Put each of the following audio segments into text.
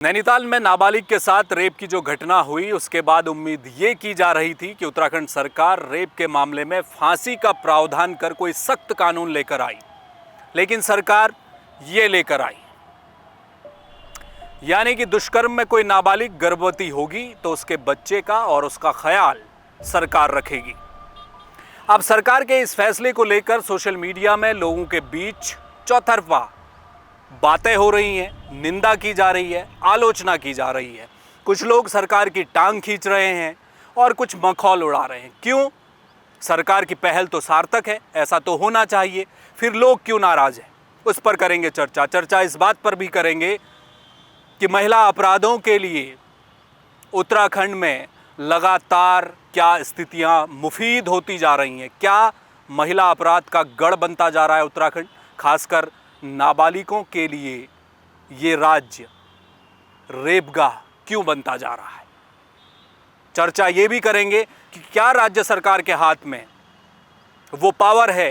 नैनीताल में नाबालिग के साथ रेप की जो घटना हुई उसके बाद उम्मीद ये की जा रही थी कि उत्तराखंड सरकार रेप के मामले में फांसी का प्रावधान कर कोई सख्त कानून लेकर आई, लेकिन सरकार ये लेकर आई यानी कि दुष्कर्म में कोई नाबालिग गर्भवती होगी तो उसके बच्चे का और उसका ख्याल सरकार रखेगी। अब सरकार के इस फैसले को लेकर सोशल मीडिया में लोगों के बीच चौतरफा बातें हो रही हैं, निंदा की जा रही है, आलोचना की जा रही है। कुछ लोग सरकार की टांग खींच रहे हैं और कुछ मखौल उड़ा रहे हैं। क्यों? सरकार की पहल तो सार्थक है, ऐसा तो होना चाहिए, फिर लोग क्यों नाराज हैं? उस पर करेंगे चर्चा इस बात पर भी करेंगे कि महिला अपराधों के लिए उत्तराखंड में लगातार क्या स्थितियां मुफीद होती जा रही हैं। क्या महिला अपराध का गढ़ बनता जा रहा है उत्तराखंड? खासकर नाबालिगों के लिए ये राज्य रेपगाह क्यों बनता जा रहा है? चर्चा ये भी करेंगे कि क्या राज्य सरकार के हाथ में वो पावर है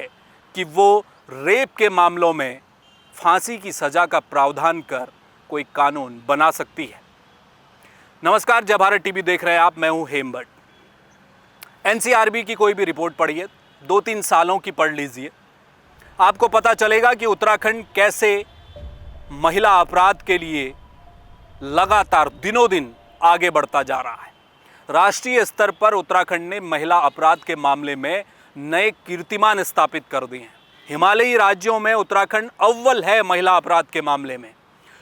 कि वो रेप के मामलों में फांसी की सज़ा का प्रावधान कर कोई कानून बना सकती है। नमस्कार, जय भारत टीवी देख रहे हैं आप, मैं हूं हेमभट्ट। एनसीआरबी की कोई भी रिपोर्ट पढ़िए, 2-3 सालों की पढ़ लीजिए, आपको पता चलेगा कि उत्तराखंड कैसे महिला अपराध के लिए लगातार दिनों दिन आगे बढ़ता जा रहा है। राष्ट्रीय स्तर पर उत्तराखंड ने महिला अपराध के मामले में नए कीर्तिमान स्थापित कर दिए हैं। हिमालयी राज्यों में उत्तराखंड अव्वल है महिला अपराध के मामले में,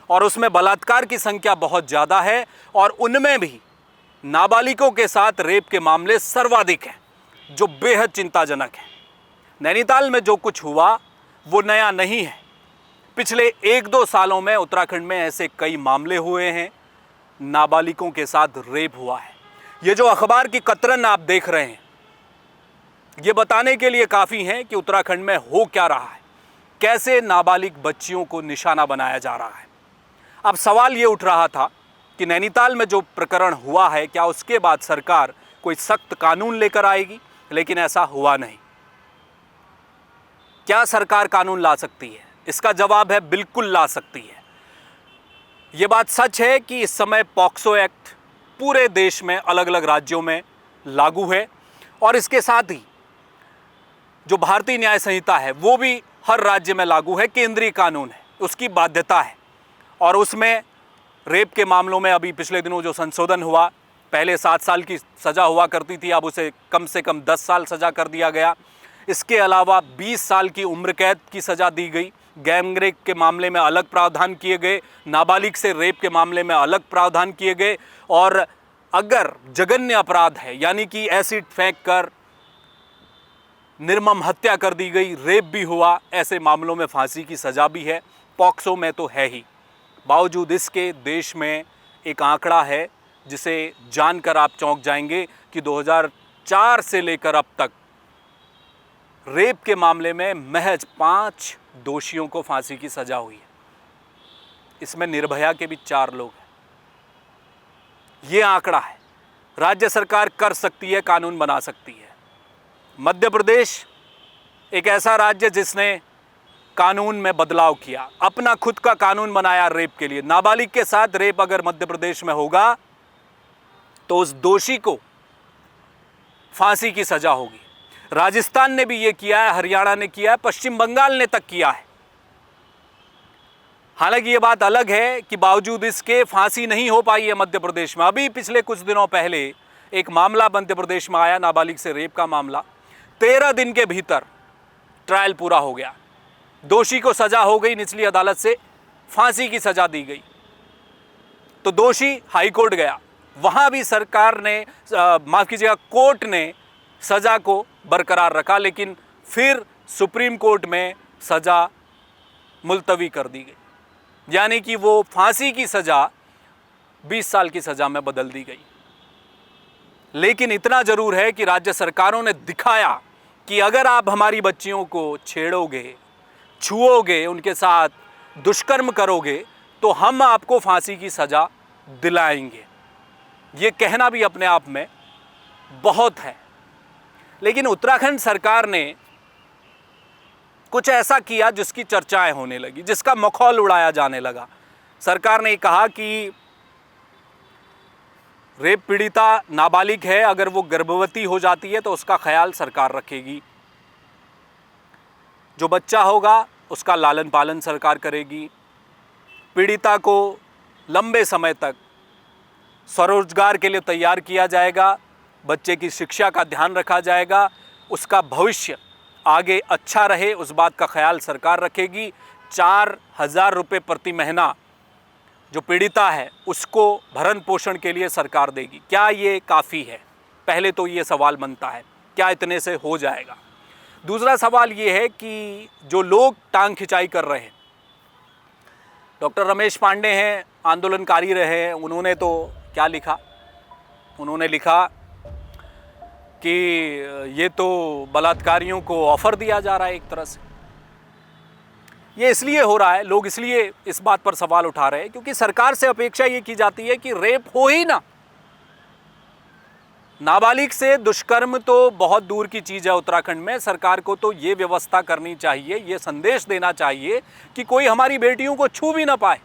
और उसमें बलात्कार की संख्या बहुत ज़्यादा है और उनमें भी नाबालिगों के साथ रेप के मामले सर्वाधिक हैं, जो बेहद चिंताजनक है। नैनीताल में जो कुछ हुआ वो नया नहीं है। पिछले 1-2 सालों में उत्तराखंड में ऐसे कई मामले हुए हैं, नाबालिगों के साथ रेप हुआ है। ये जो अखबार की कतरन आप देख रहे हैं, ये बताने के लिए काफ़ी है कि उत्तराखंड में हो क्या रहा है, कैसे नाबालिग बच्चियों को निशाना बनाया जा रहा है। अब सवाल ये उठ रहा था कि नैनीताल में जो प्रकरण हुआ है, क्या उसके बाद सरकार कोई सख्त कानून लेकर आएगी? लेकिन ऐसा हुआ नहीं। क्या सरकार कानून ला सकती है? इसका जवाब है बिल्कुल ला सकती है। ये बात सच है कि इस समय पॉक्सो एक्ट पूरे देश में अलग अलग राज्यों में लागू है, और इसके साथ ही जो भारतीय न्याय संहिता है वो भी हर राज्य में लागू है, केंद्रीय कानून है, उसकी बाध्यता है। और उसमें रेप के मामलों में अभी पिछले दिनों जो संशोधन हुआ, पहले 7 साल की सज़ा हुआ करती थी, अब उसे कम से कम 10 साल सज़ा कर दिया गया। इसके अलावा 20 साल की उम्र कैद की सज़ा दी गई। गैंग रेप के मामले में अलग प्रावधान किए गए, नाबालिग से रेप के मामले में अलग प्रावधान किए गए, और अगर जघन्य अपराध है यानी कि एसिड फेंक कर निर्मम हत्या कर दी गई, रेप भी हुआ, ऐसे मामलों में फांसी की सज़ा भी है। पॉक्सो में तो है ही। बावजूद इसके देश में एक आंकड़ा है जिसे जानकर आप चौंक जाएंगे कि 2004 से लेकर अब तक रेप के मामले में महज 5 दोषियों को फांसी की सज़ा हुई है। इसमें निर्भया के भी 4 लोग हैं। ये आंकड़ा है। राज्य सरकार कर सकती है, कानून बना सकती है। मध्य प्रदेश एक ऐसा राज्य जिसने कानून में बदलाव किया, अपना खुद का कानून बनाया रेप के लिए। नाबालिग के साथ रेप अगर मध्य प्रदेश में होगा तो उस दोषी को फांसी की सजा होगी। राजस्थान ने भी ये किया है, हरियाणा ने किया है, पश्चिम बंगाल ने तक किया है। हालांकि ये बात अलग है कि बावजूद इसके फांसी नहीं हो पाई है मध्य प्रदेश में। अभी पिछले कुछ दिनों पहले एक मामला मध्य प्रदेश में आया, नाबालिग से रेप का मामला। 13 दिन के भीतर ट्रायल पूरा हो गया, दोषी को सजा हो गई, निचली अदालत से फांसी की सजा दी गई। तो दोषी हाईकोर्ट गया, वहां भी सरकार ने माफ कीजिएगा, कोर्ट ने सजा को बरकरार रखा, लेकिन फिर सुप्रीम कोर्ट में सजा मुलतवी कर दी गई, यानी कि वो फांसी की सजा 20 साल की सजा में बदल दी गई। लेकिन इतना जरूर है कि राज्य सरकारों ने दिखाया कि अगर आप हमारी बच्चियों को छेड़ोगे, छुओगे, उनके साथ दुष्कर्म करोगे तो हम आपको फांसी की सजा दिलाएंगे। ये कहना भी अपने आप में बहुत है। लेकिन उत्तराखंड सरकार ने कुछ ऐसा किया जिसकी चर्चाएं होने लगी, जिसका मखौल उड़ाया जाने लगा। सरकार ने कहा कि रेप पीड़िता नाबालिग है, अगर वो गर्भवती हो जाती है तो उसका ख्याल सरकार रखेगी। जो बच्चा होगा उसका लालन पालन सरकार करेगी। पीड़िता को लंबे समय तक स्वरोजगार के लिए तैयार किया जाएगा। बच्चे की शिक्षा का ध्यान रखा जाएगा। उसका भविष्य आगे अच्छा रहे उस बात का ख्याल सरकार रखेगी। 4,000 रुपये प्रति महीना जो पीड़िता है उसको भरण पोषण के लिए सरकार देगी। क्या ये काफ़ी है? पहले तो ये सवाल बनता है, क्या इतने से हो जाएगा? दूसरा सवाल ये है कि जो लोग टांग खिंचाई कर रहे हैं, डॉक्टर रमेश पांडे हैं, आंदोलनकारी रहे हैं, उन्होंने तो क्या लिखा? उन्होंने लिखा कि ये तो बलात्कारियों को ऑफ़र दिया जा रहा है एक तरह से। ये इसलिए हो रहा है, लोग इसलिए इस बात पर सवाल उठा रहे हैं क्योंकि सरकार से अपेक्षा ये की जाती है कि रेप हो ही ना। नाबालिग से दुष्कर्म तो बहुत दूर की चीज़ है। उत्तराखंड में सरकार को तो ये व्यवस्था करनी चाहिए, ये संदेश देना चाहिए कि कोई हमारी बेटियों को छू भी ना पाए।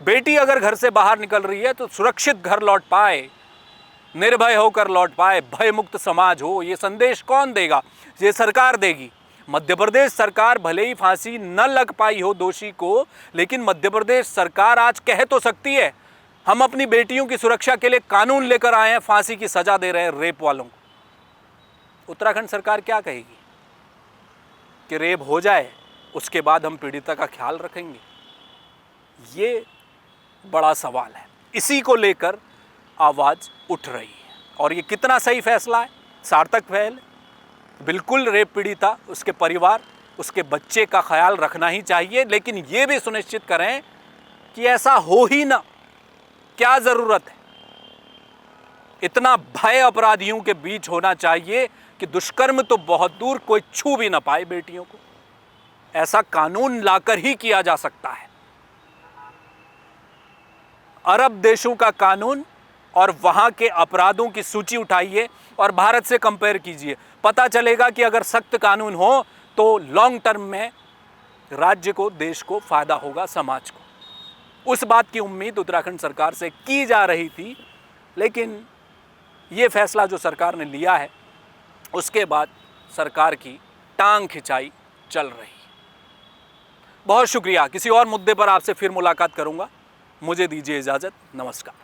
बेटी अगर घर से बाहर निकल रही है तो सुरक्षित घर लौट पाए, निर्भय होकर लौट पाए, भय मुक्त समाज हो। ये संदेश कौन देगा? ये सरकार देगी। मध्य प्रदेश सरकार भले ही फांसी न लग पाई हो दोषी को, लेकिन मध्य प्रदेश सरकार आज कह तो सकती है हम अपनी बेटियों की सुरक्षा के लिए कानून लेकर आए हैं, फांसी की सजा दे रहे हैं रेप वालों को। उत्तराखंड सरकार क्या कहेगी कि रेप हो जाए उसके बाद हम पीड़िता का ख्याल रखेंगे? ये बड़ा सवाल है। इसी को लेकर आवाज़ उठ रही है। और ये कितना सही फैसला है, सार्थक पहल। बिल्कुल रेप पीड़िता, उसके परिवार, उसके बच्चे का ख्याल रखना ही चाहिए, लेकिन ये भी सुनिश्चित करें कि ऐसा हो ही ना। क्या ज़रूरत है? इतना भय अपराधियों के बीच होना चाहिए कि दुष्कर्म तो बहुत दूर, कोई छू भी ना पाए बेटियों को। ऐसा कानून लाकर ही किया जा सकता है। अरब देशों का कानून और वहाँ के अपराधों की सूची उठाइए और भारत से कंपेयर कीजिए। पता चलेगा कि अगर सख्त कानून हो तो लॉन्ग टर्म में राज्य को, देश को फ़ायदा होगा, समाज को। उस बात की उम्मीद उत्तराखंड सरकार से की जा रही थी, लेकिन ये फैसला जो सरकार ने लिया है उसके बाद सरकार की टांग खिंचाई चल रही है। बहुत शुक्रिया। किसी और मुद्दे पर आपसे फिर मुलाकात करूंगा। मुझे दीजिए इजाज़त। नमस्कार।